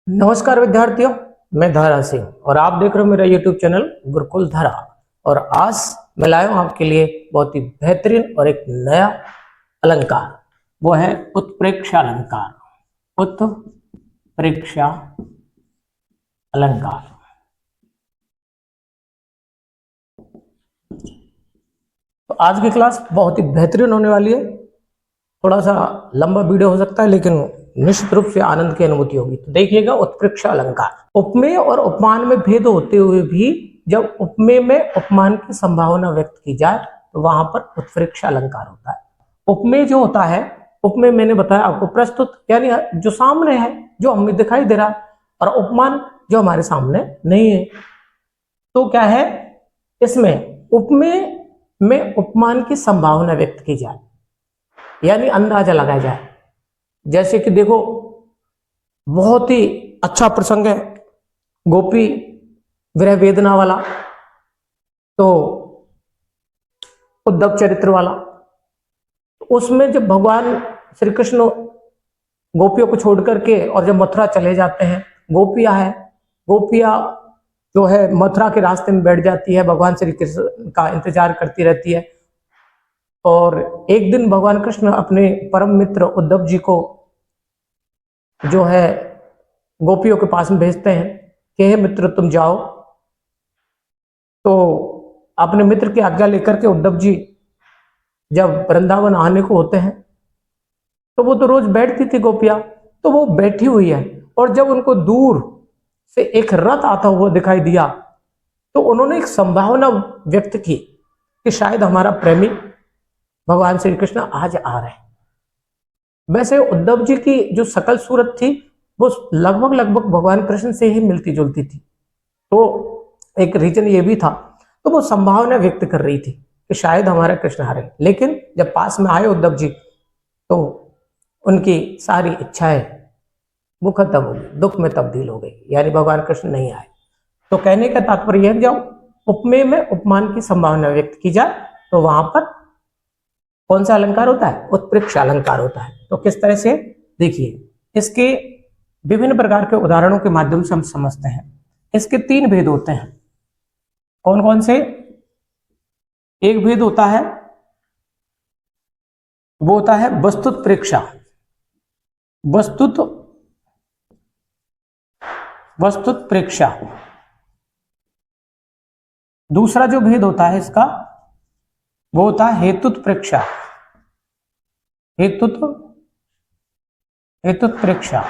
नमस्कार विद्यार्थियों, मैं धारा सिंह और आप देख रहे हो मेरा YouTube चैनल गुरुकुल धारा। और आज मैं लाया हूं आपके लिए बहुत ही बेहतरीन और एक नया अलंकार, वो है उत्प्रेक्षा अलंकार। उत्प्रेक्षा अलंकार। तो आज की क्लास बहुत ही बेहतरीन होने वाली है। थोड़ा सा लंबा वीडियो हो सकता है, लेकिन निश्चित रूप से आनंद की अनुभूति होगी। तो देखिएगा, उत्प्रेक्षा अलंकार। उपमेय और उपमान में भेद होते हुए भी जब उपमेय में उपमान की संभावना व्यक्त की जाए तो वहां पर उत्प्रेक्षा अलंकार होता है। उपमेय जो होता है, उपमेय मैंने बताया आपको प्रस्तुत, यानी जो सामने है, जो हमें दिखाई दे रहा है, और उपमान जो हमारे सामने नहीं है। तो क्या है, इसमें उपमेय में उपमान की संभावना व्यक्त की जाए, यानी अंदाजा लगाया जाए। जैसे कि देखो, बहुत ही अच्छा प्रसंग है गोपी विरह वेदना वाला, तो उद्धव चरित्र वाला। उसमें जब भगवान श्री कृष्ण गोपियों को छोड़ करके और जब मथुरा चले जाते हैं, गोपियां जो है मथुरा के रास्ते में बैठ जाती है, भगवान श्री कृष्ण का इंतजार करती रहती है। और एक दिन भगवान कृष्ण अपने परम मित्र उद्धव जी को जो है गोपियों के पास में भेजते हैं कि हे मित्र, तुम जाओ। तो अपने मित्र की आज्ञा लेकर के उद्धव जी जब वृंदावन आने को होते हैं, तो वो तो रोज बैठती थी गोपियां, तो वो बैठी हुई है। और जब उनको दूर से एक रथ आता हुआ दिखाई दिया, तो उन्होंने एक संभावना व्यक्त की कि शायद हमारा प्रेमी भगवान श्री कृष्ण आज आ रहे हैं। वैसे उद्धव जी की जो सकल सूरत थी वो लगभग भगवान कृष्ण से ही मिलती जुलती थी, तो एक रीजन ये भी था। तो वो संभावना व्यक्त कर रही थी कि शायद हमारा कृष्ण आ रहे हैं। लेकिन जब पास में आए उद्धव जी, तो उनकी सारी इच्छाएं वो खत्म हो गई, दुख में तब्दील हो गई, यानी भगवान कृष्ण नहीं आए। तो कहने का तात्पर्य यह है, जब उपमेय में उपमान की संभावना व्यक्त की जाए तो वहां पर कौन सा अलंकार होता है? उत्प्रेक्षा अलंकार होता है। तो किस तरह से, देखिए, इसके विभिन्न प्रकार के उदाहरणों के माध्यम से हम समझते हैं। इसके तीन भेद होते हैं। कौन कौन से? एक भेद होता है, वो होता है वस्तुत प्रेक्षा। वस्तुत प्रेक्षा। दूसरा जो भेद होता है इसका, वो होता है हेतुत प्रेक्षा। हेतुत प्रेक्षा।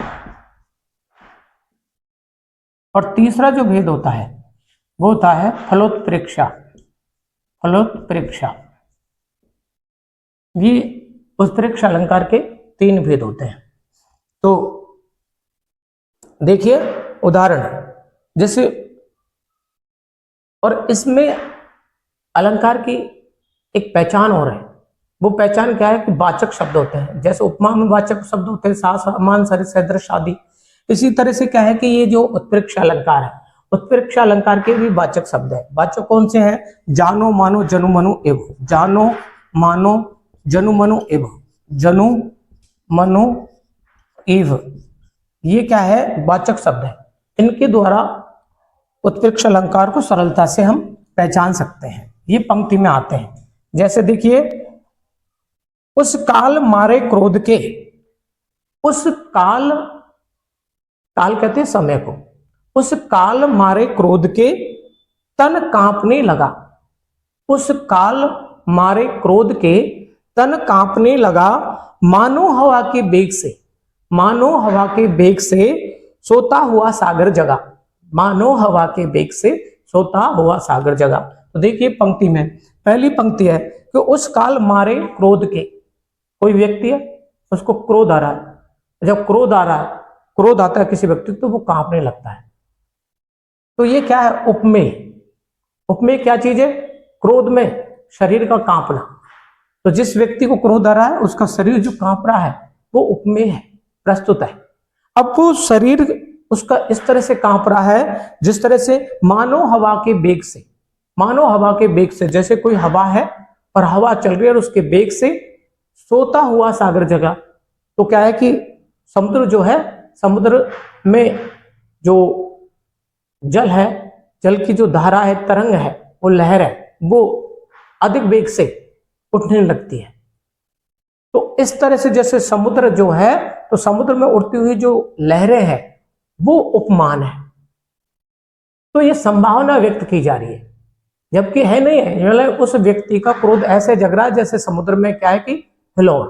और तीसरा जो भेद होता है वो होता है फलोत्प्रेक्षा। फलोत्प्रेक्षा। ये उत्प्रेक्षा अलंकार के तीन भेद होते हैं। तो देखिए उदाहरण, जैसे, और इसमें अलंकार की एक पहचान और है। वो पहचान क्या है कि वाचक शब्द होते हैं। जैसे उपमा में वाचक शब्द होते हैं सा, मान, सरिस, सदृश आदि। इसी तरह से क्या है कि ये जो उत्प्रेक्षा अलंकार है, उत्प्रेक्षा अलंकार के भी वाचक शब्द है। वाचक कौन से हैं? जानो, मानो, जनु, मनु, एव। जानो, मानो, जनु, मनु, एव। जनु, मनु, एव, ये क्या है? वाचक शब्द है। इनके द्वारा उत्प्रेक्षा अलंकार को सरलता से हम पहचान सकते हैं। ये पंक्ति में आते हैं। जैसे देखिए, उस काल मारे क्रोध के। उस काल, काल कहते हैं समय को। उस काल मारे क्रोध के तन कांपने लगा। उस काल मारे क्रोध के तन कांपने लगा, मानो हवा के बेग से। मानो हवा के बेग से सोता हुआ सागर जगा। मानो हवा के बेग से सोता हुआ सागर जगा। तो देखिए पंक्ति में पहली पंक्ति है कि उस काल मारे क्रोध के। कोई व्यक्ति है, उसको क्रोध आ रहा है। जब क्रोध आ रहा है, क्रोध आता है किसी व्यक्ति को, तो वो कांपने लगता है। तो ये क्या है? उपमेय। उपमेय क्या चीज है? क्रोध में शरीर का कांपना। तो जिस व्यक्ति को क्रोध आ रहा है, उसका शरीर जो कांप रहा है, वो उपमेय है, प्रस्तुत है। अब वो शरीर उसका इस तरह से कांप रहा है जिस तरह से मानो हवा के बेग से। मानो हवा के बेग से, जैसे कोई हवा है और हवा चल रही है और उसके बेग से सोता हुआ सागर जगा। तो क्या है कि समुद्र जो है, समुद्र में जो जल है, जल की जो धारा है, तरंग है, वो लहर है, वो अधिक वेग से उठने लगती है। तो इस तरह से जैसे समुद्र जो है, तो समुद्र में उड़ती हुई जो लहरें हैं वो उपमान है। तो ये संभावना व्यक्त की जा रही है, जबकि है नहीं है, मतलब उस व्यक्ति का क्रोध ऐसे जग रहा है जैसे समुद्र में क्या है कि हिलोर।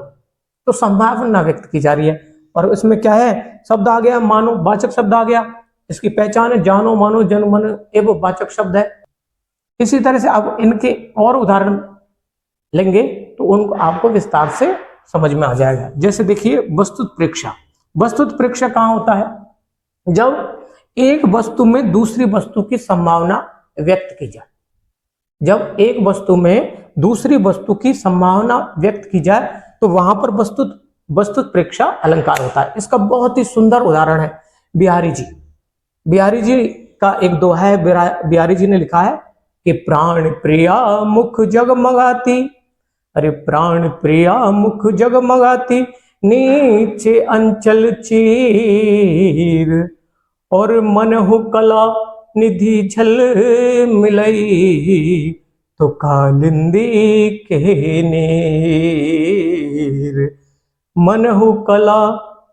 तो संभावना व्यक्त की जा रही है। और इसमें क्या है, शब्द आ गया मानो, वाचक शब्द आ गया, इसकी पहचान है जानो मानो जन मन, ये वो वाचक शब्द है। इसी तरह से अब इनके और उदाहरण लेंगे तो उनको आपको विस्तार से समझ में आ जाएगा। जैसे देखिए वस्तुत प्रेक्षा। वस्तुत प्रेक्षा कहाँ होता है, जब एक वस्तु में दूसरी वस्तु की संभावना व्यक्त की जाए। जब एक वस्तु में दूसरी वस्तु की संभावना व्यक्त की जाए तो वहां पर वस्तुत प्रेक्षा अलंकार होता है। इसका बहुत ही सुंदर उदाहरण है बिहारी जी। बिहारी जी का एक दोहा है, बिहारी जी ने लिखा है कि प्राण प्रिया मुख जगमगाती, अरे प्राण प्रिया मुख जगमगाती, नीचे अंचल चीर, और मनहु कला निधि झल मिलई, तो कालिंदी के नीर। मनहु कला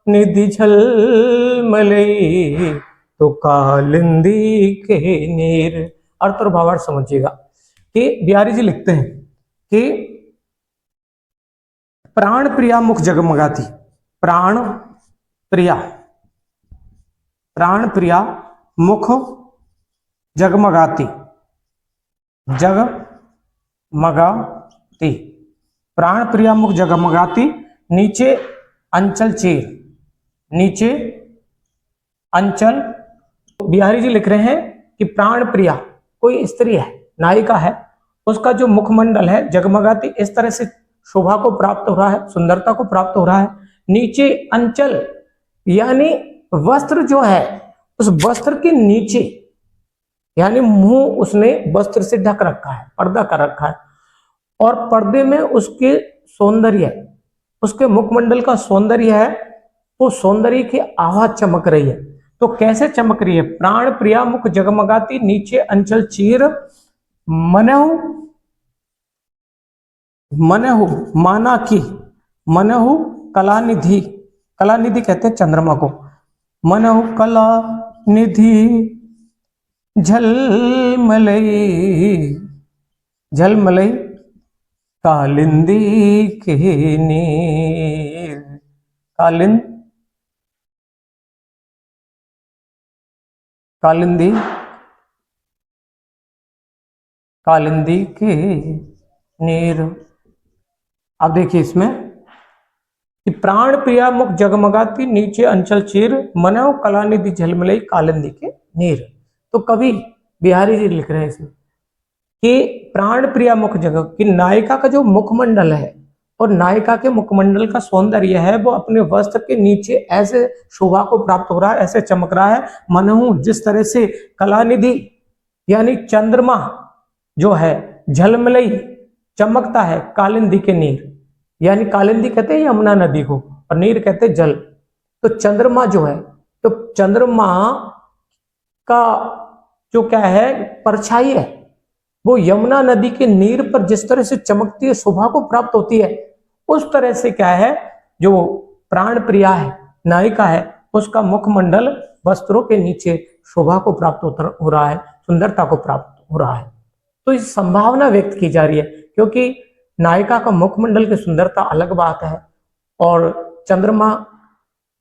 निधि झल मिलई, तो कालिंदी के नीर। अर्थ और भावार्थ समझिएगा कि बिहारी जी लिखते हैं कि प्राण प्रिया मुख जगमगाती, प्राण प्रिया, प्राण प्रिया मुख जगमगाती, जगमगाती, प्राण प्रिया मुख जगमगाती, नीचे अंचल चीर, नीचे अंचल। बिहारी जी लिख रहे हैं कि प्राण प्रिया कोई स्त्री है, नायिका है, उसका जो मुखमंडल है जगमगाती, इस तरह से शोभा को प्राप्त हो रहा है, सुंदरता को प्राप्त हो रहा है। नीचे अंचल यानी वस्त्र जो है, उस वस्त्र के नीचे यानी मुंह उसने वस्त्र से ढक रखा है, पर्दा कर रखा है, और पर्दे में उसके सौंदर्य, उसके मुखमंडल का सौंदर्य है, वो सौंदर्य की आभा चमक रही है। तो कैसे चमक रही है, प्राण प्रिया मुख जगमगाती, नीचे अंचल चीर, मनहु मनहु माना की, मनहु कलानिधि, कलानिधि कहते हैं चंद्रमा को, मनहु कला निधि झलमलई, झलमलई कालिंदी के नीर, कालिंद कालिंदी, कालिंदी के नीर। अब देखिए इसमें कि प्राण प्रिया मुख जगमगाती, नीचे अंचल चीर, मनव कलानिधि झलमलई कालिंदी के नीर। तो कवि बिहारी जी लिख रहे हैं इसमें कि प्राण प्रिया मुख जगह कि नायिका का जो मुखमंडल है और नायिका के मुखमंडल का सौंदर्य है वो अपने वस्त्र के नीचे ऐसे शोभा को प्राप्त हो रहा है, ऐसे चमक रहा है। मनहु जिस तरह से कलानिधि यानी चंद्रमा जो है झलमलई चमकता है, कालिंदी के नीर, यानी कालिंदी कहते हैं यमुना नदी को और नीर कहते हैं जल। तो चंद्रमा जो है, तो चंद्रमा का जो क्या है परछाई है, वो यमुना नदी के नीर पर जिस तरह से चमकती है, शोभा को प्राप्त होती है, उस तरह से क्या है जो प्राण प्रिया है, नायिका है, उसका मुखमंडल वस्त्रों के नीचे शोभा को प्राप्त हो रहा है, सुंदरता को प्राप्त हो रहा है। तो इस संभावना व्यक्त की जा रही है, क्योंकि नायिका का मुखमंडल की सुंदरता अलग बात है और चंद्रमा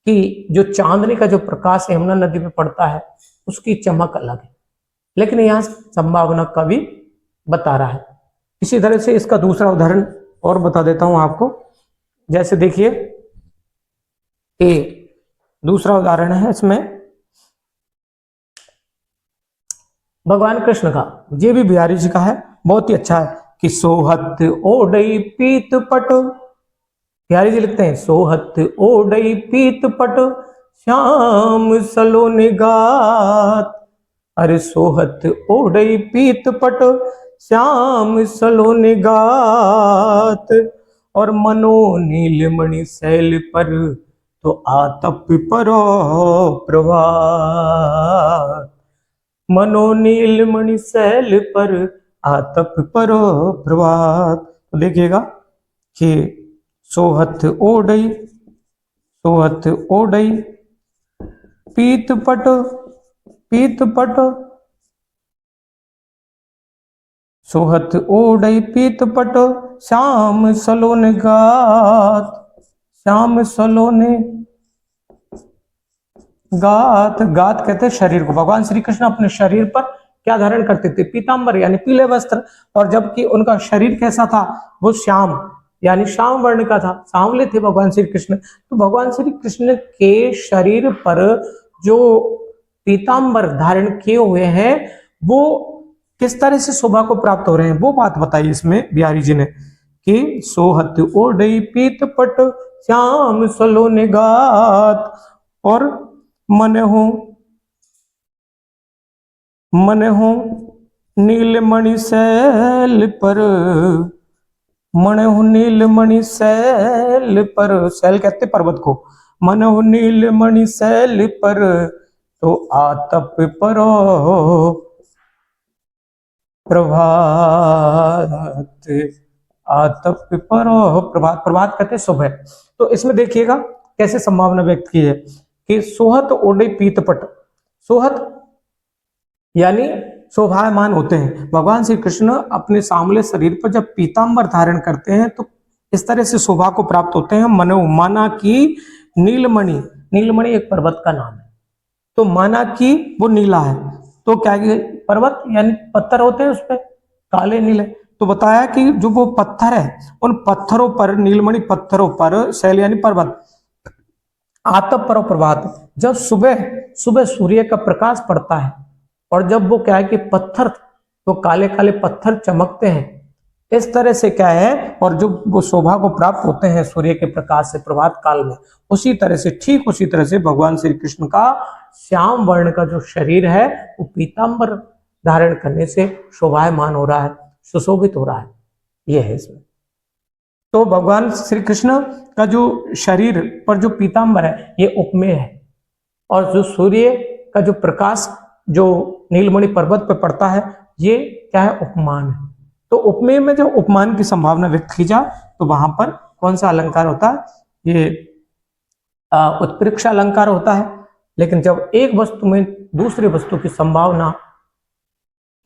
की जो चांदनी का जो प्रकाश यमुना नदी में पड़ता है उसकी चमक अलग है, लेकिन यहाँ संभावना का भी बता रहा है। इसी तरह से इसका दूसरा उदाहरण और बता देता हूं आपको। जैसे देखिए कि दूसरा उदाहरण है इसमें भगवान कृष्ण का, ये भी बिहारी जी का है, बहुत ही अच्छा है कि सोहत ओडई पीत पट, बिहारी जी लिखते हैं सोहत ओडई पीत पट, श्याम सलोनि गात, अरे सोहत ओडई पीत पट, श्याम सलोनि गात, और मनो नीलमणि शैल पर तो आतप परो प्रभात, मनो नीलमणि सैल पर आतप परो प्रभात। तो देखिएगा कि सोहत ओडई, सोहत ओडई पीत पट, पीत पट, सोहत ओडई पीत पट, श्याम सलोन गात, श्याम सलोने गात। गात कहते हैं शरीर को। भगवान श्री कृष्ण अपने शरीर पर क्या धारण करते थे? पीतांबर यानी पीले वस्त्र। और जबकि उनका शरीर कैसा था? वो श्याम यानी श्याम वर्ण का था, सांवले थे भगवान श्री कृष्ण। तो भगवान श्री कृष्ण के शरीर पर जो पीतांबर धारण किए हुए हैं वो किस तरह से शोभा को प्राप्त हो रहे हैं, वो बात बताई इसमें बिहारी जी ने कि सोहत ओडई पीत पट, श्याम सलोने गात। और मन हो नीलमणि सैल पर, मन हो नीलमणि सैल पर, सैल कहते पर्वत को, मन हो नीलमणि सैल पर, तो आतप परो प्रभात, आतप परो प्रभात। प्रभात कहते सुबह। तो इसमें देखिएगा कैसे संभावना व्यक्त की है कि सोहत ओडे पीतपट, सोहत यानी शोभायमान होते हैं। भगवान श्री कृष्ण अपने सांवले शरीर पर जब पीतांबर धारण करते हैं तो इस तरह से शोभा को प्राप्त होते हैं। मनो माना की नीलमणि, नीलमणि एक पर्वत का नाम है, तो माना की वो नीला है, तो क्या पर्वत यानी पत्थर होते हैं उस पर काले नीले। तो बताया कि जो वो पत्थर है उन पत्थरों पर, नीलमणि पत्थरों पर, शैल यानी पर्वत, आतप परो प्रभात, जब सुबह सुबह सूर्य का प्रकाश पड़ता है और जब वो क्या है कि पत्थर, वो काले काले पत्थर चमकते हैं, इस तरह से क्या है, और जो वो शोभा को प्राप्त होते हैं सूर्य के प्रकाश से प्रभात काल में, उसी तरह से, ठीक उसी तरह से भगवान श्री कृष्ण का श्याम वर्ण का जो शरीर है वो पीतांबर धारण करने से शोभायमान हो रहा है, सुशोभित हो रहा है। यह है इसमें। तो भगवान श्री कृष्ण का जो शरीर पर जो पीतांबर है ये उपमेय है, और जो सूर्य का जो प्रकाश जो नीलमणि पर्वत पर पड़ता है ये क्या है? उपमान है। तो उपमेय में जो उपमान की संभावना व्यक्त की जाए तो वहां पर कौन सा अलंकार होता है? ये उत्प्रेक्षा अलंकार होता है। लेकिन जब एक वस्तु में दूसरी वस्तु की संभावना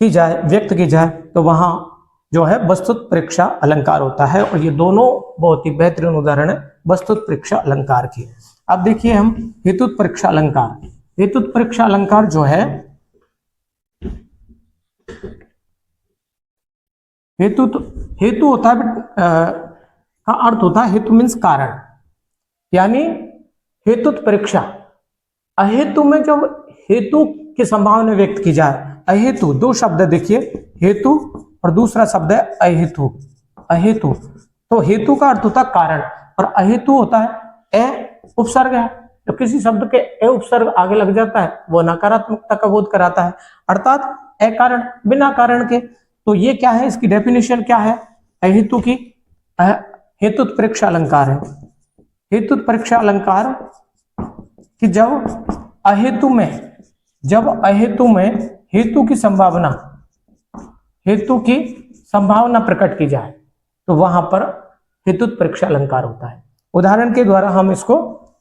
की जाए, व्यक्त की जाए, तो वहां जो है वस्तुत्प्रेक्षा अलंकार होता है। और ये दोनों बहुत ही बेहतरीन उदाहरण है वस्तुत्प्रेक्षा अलंकार की। अब देखिए हम हेतुत्प्रेक्षा अलंकार। हेतुत्प्रेक्षा अलंकार जो है, हेतु होता है का अर्थ होता है, हेतु मीन्स कारण, यानी हेतुत्प्रेक्षा। अहेतु में जब हेतु की संभावना व्यक्त की जाए, अहेतु, दो शब्द देखिए, हेतु और दूसरा शब्द है अहेतु। अहेतु, तो हेतु का अर्थ होता है कारण और अहेतु होता है ए उपसर्ग है। तो किसी शब्द के ए उपसर्ग आगे लग जाता है वो नकारात्मकता का बोध कराता है, अर्थात ए कारण, बिना कारण के। तो ये क्या है, इसकी डेफिनेशन क्या है अहेतु की? हेतुत्प्रेक्षा अलंकार है। हेतुत्प्रेक्षा अलंकार कि जब अहेतु में, जब अहेतु में हेतु की संभावना, हेतु की संभावना प्रकट की जाए तो वहां पर हेतुत्प्रेक्षा अलंकार होता है। उदाहरण के द्वारा हम इसको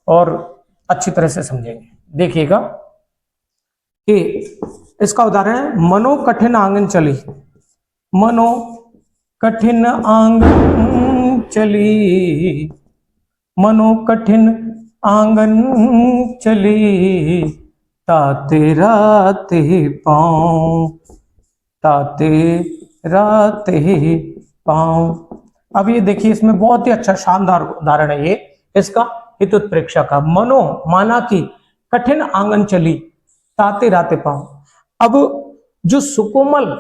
और अच्छी तरह से समझेंगे। देखिएगा कि इसका उदाहरण है, मनो कठिन आंगन चली, मनो कठिन आंगन चली, मनो कठिन आंगन चली, ताते राते पाँव, ताते राते पाँव। अब ये देखिए इसमें बहुत ही अच्छा शानदार उदाहरण है ये इसका हेतुत्प्रेक्षा का। मनो माना कि कठिन आंगन चली, ताते राते पाँव। अब जो सुकोमल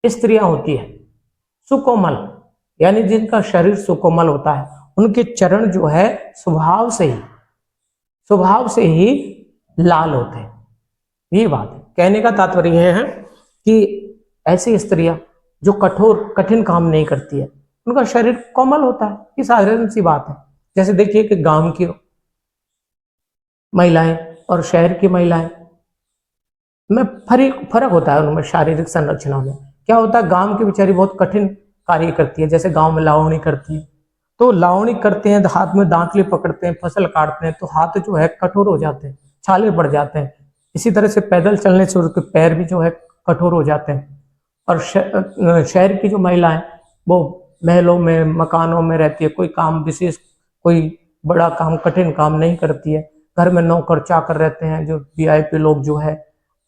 स्त्रियां होती है, सुकोमल यानी जिनका शरीर सुकोमल होता है, उनके चरण जो है स्वभाव से ही लाल होते हैं। ये बात है। कहने का तात्पर्य यह है कि ऐसी स्त्रियां जो कठिन काम नहीं करती है, उनका शरीर कोमल होता है। ये साधारण सी बात है। जैसे देखिए कि गांव की महिलाएं और शहर की महिलाएं में फर्क होता है उनमें शारीरिक संरचना में। क्या होता है, गांव की बेचारी बहुत कठिन कार्य करती है, जैसे गांव में लावणी करती है, तो लावणी करते हैं, हाथ में दांतली पकड़ते हैं, फसल काटते हैं, तो हाथ जो है कठोर हो जाते हैं, छाले पड़ जाते हैं। इसी तरह से पैदल चलने से उनके पैर भी जो है कठोर हो जाते हैं। और शहर की जो महिलाएं वो महलों में मकानों में रहती है, कोई काम विशेष, कोई बड़ा काम, कठिन काम नहीं करती है। घर में नौकर चाकर रहते हैं, जो वीआईपी लोग जो है,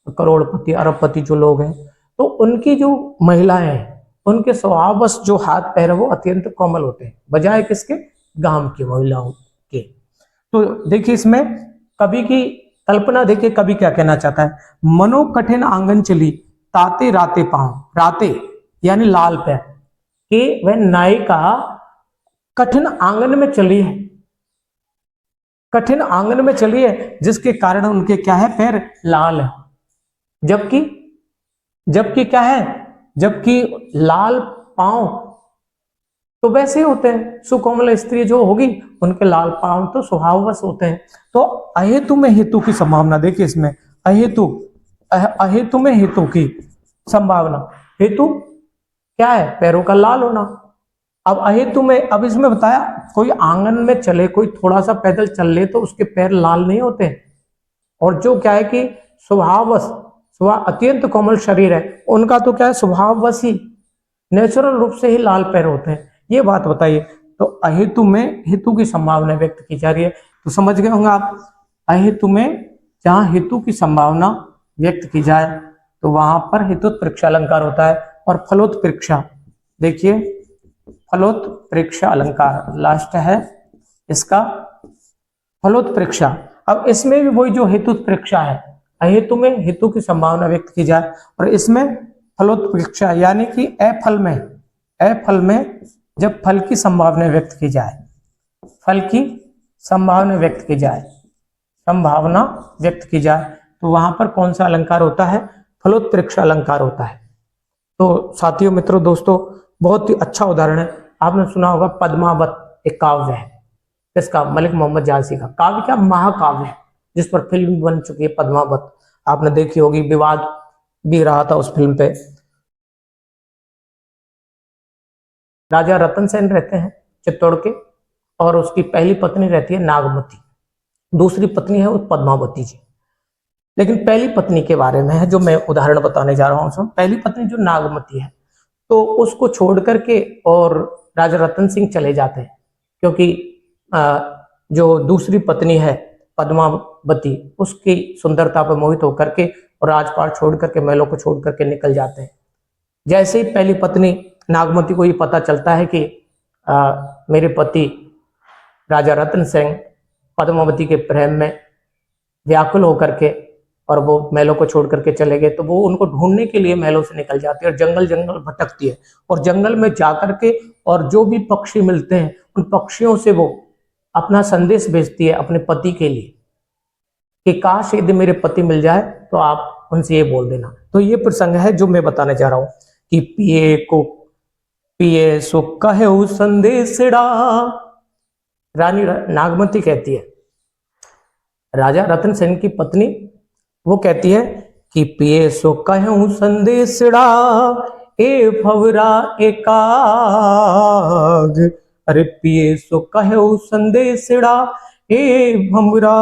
करोड़पति अरबपति जो लोग हैं, तो उनकी जो महिलाएं हैं, उनके स्वभाववश जो हाथ पैर है वो अत्यंत कोमल होते हैं, बजाय किसके, गांव की महिलाओं के। तो देखिए इसमें कवि की कल्पना देखिए, कवि क्या कहना चाहता है, मनो कठिन आंगन चली ताते राते पांव, राते यानी लाल पैर, कि वह नायिका कठिन आंगन में चली है, कठिन आंगन में चली है, जिसके कारण उनके क्या है, पैर लाल है। जबकि जबकि क्या है, जबकि लाल पांव तो वैसे ही होते हैं, सुकोमल स्त्री जो होगी उनके लाल पांव तो स्वभाववश होते हैं। तो अहेतु में हेतु की संभावना देखिए इसमें, अहेतु अहेतु में हेतु की संभावना, हेतु क्या है, पैरों का लाल होना। अब अहेतु में, अब इसमें बताया कोई आंगन में चले, कोई थोड़ा सा पैदल चल ले तो उसके पैर लाल नहीं होते। और जो क्या है कि स्वभाववश, स्वभाव अत्यंत कोमल शरीर है उनका, तो क्या है स्वभाववश ही नेचुरल रूप से ही लाल पैर होते हैं, ये बात बताइए। तो अहेतु में हेतु की संभावना व्यक्त की जा रही है, तो समझ गए होंगे आप, अहेतु में जहां हेतु की संभावना व्यक्त की जाए तो वहां पर हेतुत्प्रेक्षा अलंकार होता है। और फलोत्प्रेक्षा, देखिए फलोत्प्रेक्षा अलंकार लास्ट है इसका, फलोत्प्रेक्षा। अब इसमें भी वही जो हेतुत्प्रेक्षा है, अहेतु में हेतु की संभावना व्यक्त की जाए, और इसमें फलोत्प्रेक्षा यानी कि अफल में जब फल की संभावना व्यक्त की जाए, फल की संभावना व्यक्त की जाए, संभावना व्यक्त की जाए, तो वहां पर कौन सा अलंकार होता है, फलोत्प्रेक्षा अलंकार होता है। तो साथियों मित्रों दोस्तों, बहुत ही अच्छा उदाहरण है, आपने सुना होगा पद्मावत एक काव्य है, इसका मलिक मोहम्मद जासी का काव्य, क्या महाकाव्य है, जिस पर फिल्म बन चुकी है पद्मावत, आपने देखी होगी, विवाद भी रहा था उस फिल्म पे। राजा रतन सेन रहते हैं चित्तौड़ के, और उसकी पहली पत्नी रहती है नागमती, दूसरी पत्नी है उस पद्मावती जी। लेकिन पहली पत्नी के बारे में है जो मैं उदाहरण बताने जा रहा हूं उसमें, पहली पत्नी जो नागमती है, तो उसको छोड़ करके और राजा रतन सिंह चले जाते हैं, क्योंकि जो दूसरी पत्नी है पद्मावती, उसकी सुंदरता पर मोहित होकर के और राजपाट छोड़ करके, महलों को छोड़ करके निकल जाते हैं। जैसे ही पहली पत्नी नागमती को ये पता चलता है कि मेरे पति राजा रतन सिंह पद्मावती के प्रेम में व्याकुल होकर के और वो महलों को छोड़ करके चले गए, तो वो उनको ढूंढने के लिए महलों से निकल जाती है और जंगल जंगल भटकती है, और जंगल में जाकर के और जो भी पक्षी मिलते हैं उन पक्षियों से वो अपना संदेश भेजती है अपने पति के लिए कि काश यदि मेरे पति मिल जाए तो आप उनसे ये बोल देना। तो ये प्रसंग है जो मैं बताने जा रहा हूं कि पिए सो कहे संदेशड़ा, रानी नागमती कहती है, राजा रतन सेन की पत्नी वो कहती है कि पिए सो कहूं संदेशड़ा, ए भवरा एकाग, अरे पिए सो कहूं संदेशड़ा, ए भवरा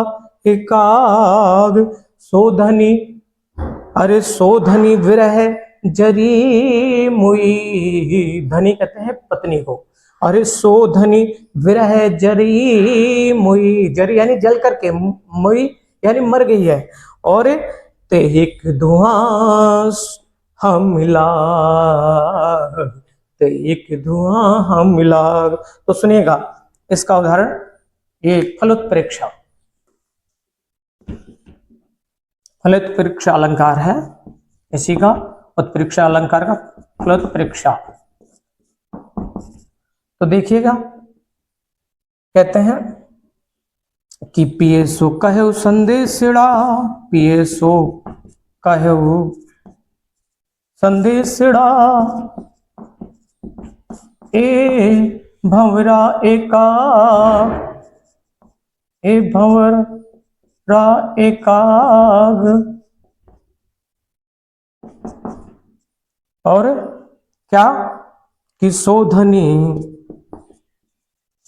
एकाग, सोधनी, अरे सोधनी विरह जरी मुई, धनी कहते हैं पत्नी को, अरे सोधनी विरह जरी मुई, जरी यानी जल करके, मुई यानी मर गई है, और ते एक धुआं हम मिला, ते एक धुआं हम मिला। तो सुनिएगा इसका उदाहरण, ये फलोत्प्रेक्षा, फलोत्प्रेक्षा अलंकार है इसी का, उत्प्रेक्षा अलंकार का फलोत्प्रेक्षा। तो देखिएगा कहते हैं कि पिए सो कहे संदेशड़ा, पिए सो कहे संदेशड़ा, ए भंवरा एका, ए भंवर एकाग। और क्या कि शोधनी,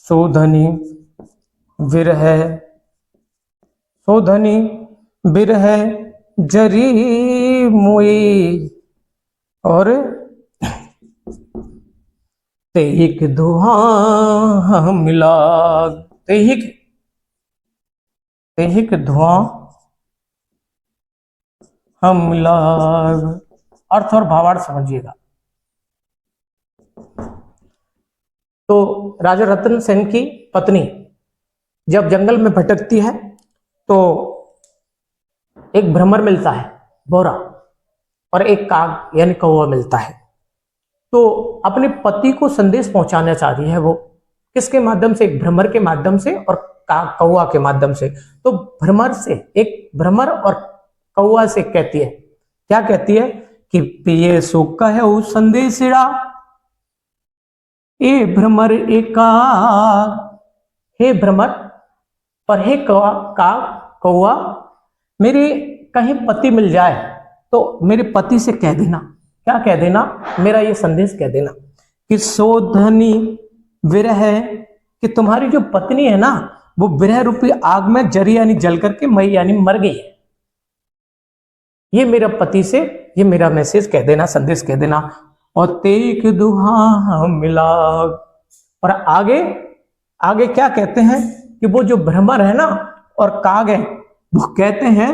शोधनी विरह, शोधनी विरह जरी मुई। और तेहिक धुआं मिला, तेहिक, तेहिक धुआं हम मिला। अर्थ और भावार्थ समझिएगा। तो राजा रतन सेन की पत्नी जब जंगल में भटकती है तो एक भ्रमर मिलता है भौरा, और एक काग यानी कौवा मिलता है। तो अपने पति को संदेश पहुंचाना चाह रही है वो, किसके माध्यम से? एक भ्रमर के माध्यम से और काग कौवा के माध्यम से। तो भ्रमर से, एक भ्रमर और कौवा से कहती है, क्या कहती है कि पिए सो कहे उस संदेशिड़ा, ए भ्रमर एका, हे भ्रमर पर हे कौवा, मेरे कहीं पति मिल जाए तो मेरे पति से कह देना। क्या कह देना? मेरा ये संदेश कह देना कि शोधनी विरह, कि तुम्हारी जो पत्नी है ना वो विरह रूपी आग में जरी यानी जल करके मई यानी मर गई है। ये मेरा पति से ये मेरा मैसेज कह देना, संदेश कह देना। और तेक दुहा मिला। और आगे, आगे क्या कहते हैं कि वो जो भ्रमर है ना और काग है वो कहते हैं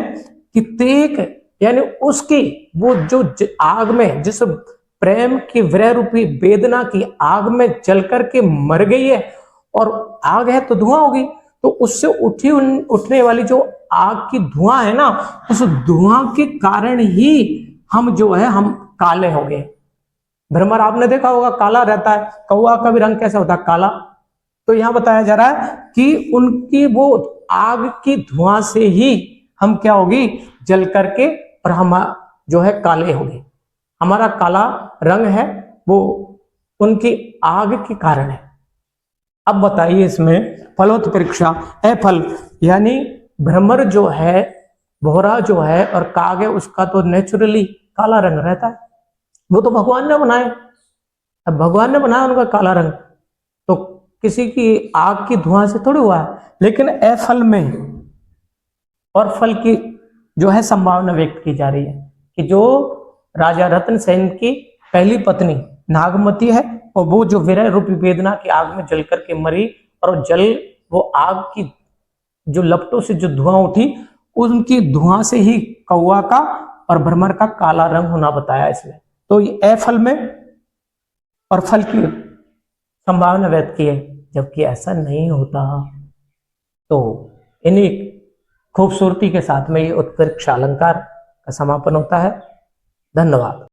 कि तेक यानी उसकी, वो जो आग में, जिस प्रेम की विरह रूपी वेदना की आग में जल करके मर गई है, और आग है तो धुआं होगी, तो उससे उठने वाली जो आग की धुआं है ना, उस धुआं के कारण ही हम जो है हम काले हो गए। भ्रमर आपने देखा होगा काला रहता है, कौवा का भी रंग कैसा होता है? काला। तो यहां बताया जा रहा है कि उनकी वो आग की धुआं से ही हम क्या होगी? जल करके, और हम जो है काले होंगे। हमारा काला रंग है वो उनकी आग के कारण है। अब बताइए इसमें फलोत्प्रेक्षा, अफल यानी भ्रमर जो है, भौरा जो है और काग है, उसका तो नेचुरली काला रंग रहता है, वो तो भगवान ने बनाए। अब भगवान ने बनाया उनका काला रंग, तो किसी की आग की धुआं से थोड़ी हुआ है। लेकिन अफल में और फल की जो है संभावना व्यक्त की जा रही है कि जो राजा रतन सेन की पहली पत्नी नागमती है, और वो जो विरह रूपी वेदना की आग में जल करके मरी, और जल वो आग की जो लपटों से जो धुआं उठी, उनकी धुआं से ही कौवा का और भ्रमर का काला रंग होना बताया इसमें। तो ये अफल में और फल की संभावना व्यक्त की है, जबकि ऐसा नहीं होता। तो इन्हीं खूबसूरती के साथ में ये उत्प्रेक्षा अलंकार का समापन होता है। धन्यवाद।